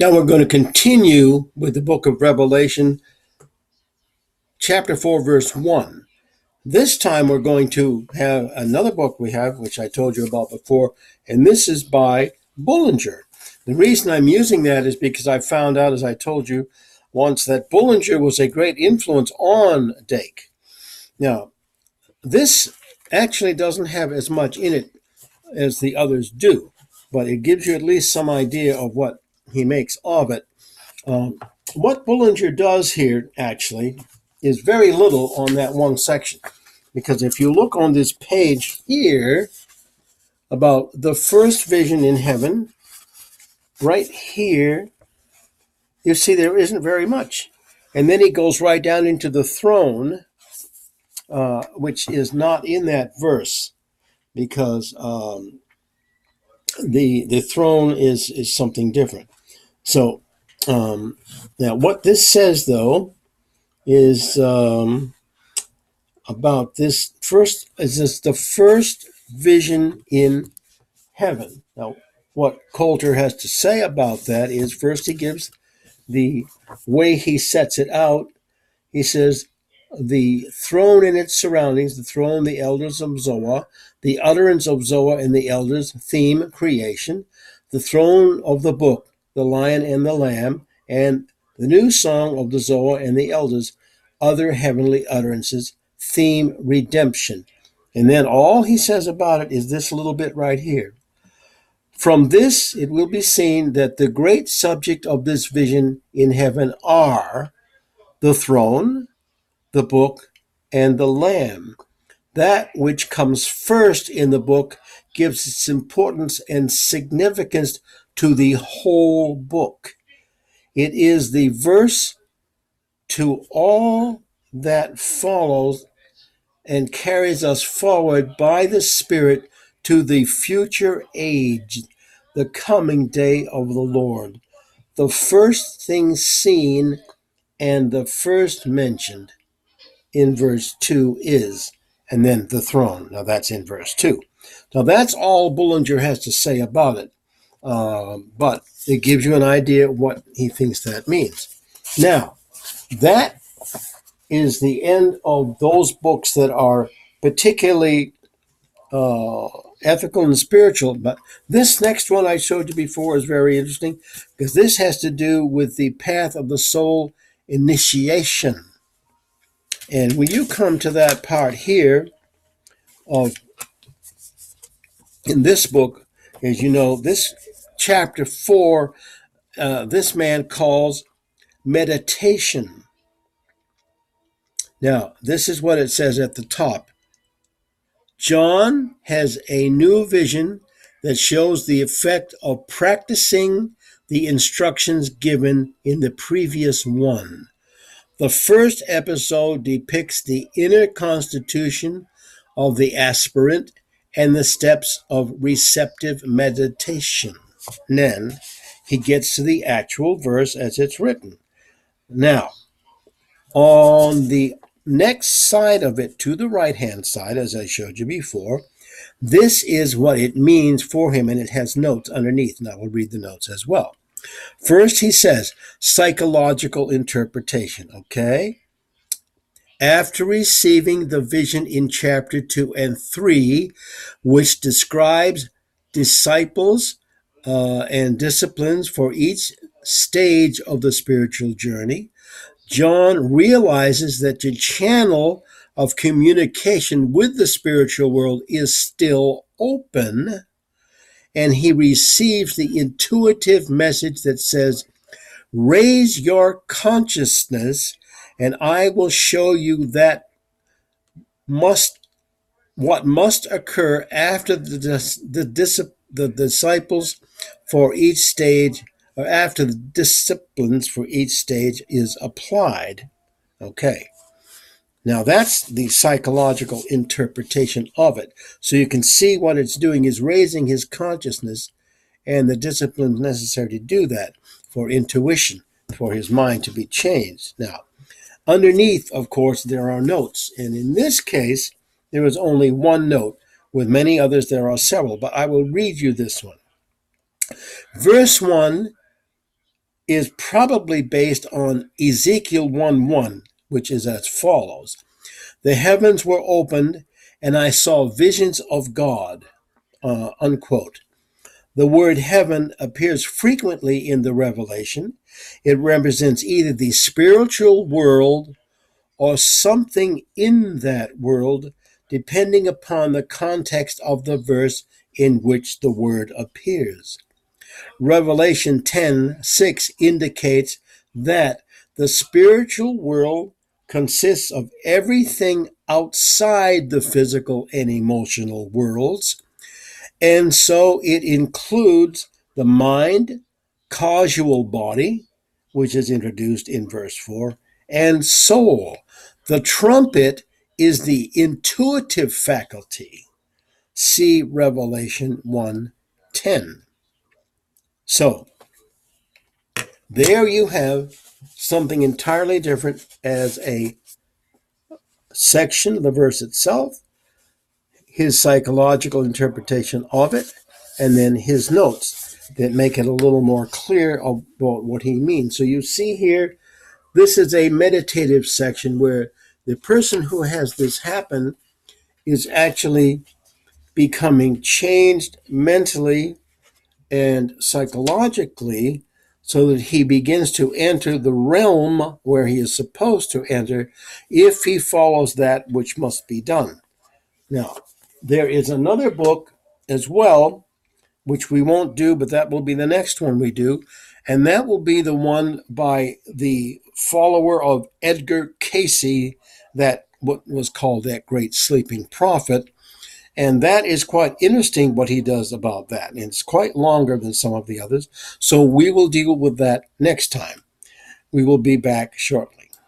Now we're going to continue with the book of Revelation, chapter 4, verse 1. This time we're going to have another book we have, which I told you about before, and this is by Bullinger. The reason I'm using that is because I found out, as I told you once, that Bullinger was a great influence on Dake. Now, this actually doesn't have as much in it as the others do, but it gives you at least some idea of what he makes of it. What Bullinger does here, actually, is very little on that one section. Because if you look on this page here about the first vision in heaven, right here, you see there isn't very much. And then he goes right down into the throne, which is not in that verse, because the throne is something different. So now what this says, though, is about this first, is this the first vision in heaven. Now, what Coulter has to say about that is, first he gives the way he sets it out. He says, the throne and its surroundings, the throne, the elders of Zoa, the utterance of Zoa and the elders, theme, creation, the throne of the book, the lion and the lamb, and the new song of the Zoa and the elders, other heavenly utterances, theme, redemption. And then all he says about it is this little bit right here. From this, it will be seen that the great subject of this vision in heaven are the throne, the book, and the Lamb. That which comes first in the book gives its importance and significance to the whole book. It is the verse to all that follows and carries us forward by the Spirit to the future age, the coming day of the Lord. The first thing seen and the first mentioned in verse 2 is, and then the throne. Now that's in verse 2. Now that's all Bullinger has to say about it, but it gives you an idea of what he thinks that means. Now, that is the end of those books that are particularly ethical and spiritual. But this next one I showed you before is very interesting, because this has to do with the path of the soul initiation. And when you come to that part here of in this book, as you know, this chapter 4, this man calls meditation. Now, this is what it says at the top. John has a new vision that shows the effect of practicing the instructions given in the previous one. The first episode depicts the inner constitution of the aspirant and the steps of receptive meditation. And then he gets to the actual verse as it's written. Now, on the next side of it, to the right-hand side, as I showed you before, this is what it means for him, and it has notes underneath, and I will read the notes as well. First, he says, psychological interpretation, okay? After receiving the vision in chapter 2 and 3, which describes disciples and disciplines for each stage of the spiritual journey, John realizes that the channel of communication with the spiritual world is still open, and he receives the intuitive message that says, raise your consciousness and I will show you that what must occur after the disciples for each stage, or after the disciplines for each stage is applied. Okay. Now that's the psychological interpretation of it. So you can see what it's doing is raising his consciousness and the disciplines necessary to do that, for intuition, for his mind to be changed. Now, underneath, of course, there are notes. And in this case, there is only one note. With many others, there are several, but I will read you this one. Verse 1 is probably based on Ezekiel 1:1, which is as follows. The heavens were opened, and I saw visions of God, unquote. The word heaven appears frequently in the Revelation. It represents either the spiritual world or something in that world, depending upon the context of the verse in which the word appears. Revelation 10:6 indicates that the spiritual world consists of everything outside the physical and emotional worlds, and so it includes the mind, causal body, which is introduced in verse 4, and soul. The trumpet is the intuitive faculty. See Revelation 1:10. So, there you have something entirely different as a section of the verse itself, his psychological interpretation of it, and then his notes that make it a little more clear about what he means. So you see here, this is a meditative section where the person who has this happen is actually becoming changed mentally and psychologically so that he begins to enter the realm where he is supposed to enter if he follows that which must be done. Now, there is another book as well, which we won't do, but that will be the next one we do, and that will be the one by the follower of Edgar Cayce, that what was called that great sleeping prophet. And that is quite interesting what he does about that. And it's quite longer than some of the others. So we will deal with that next time. We will be back shortly.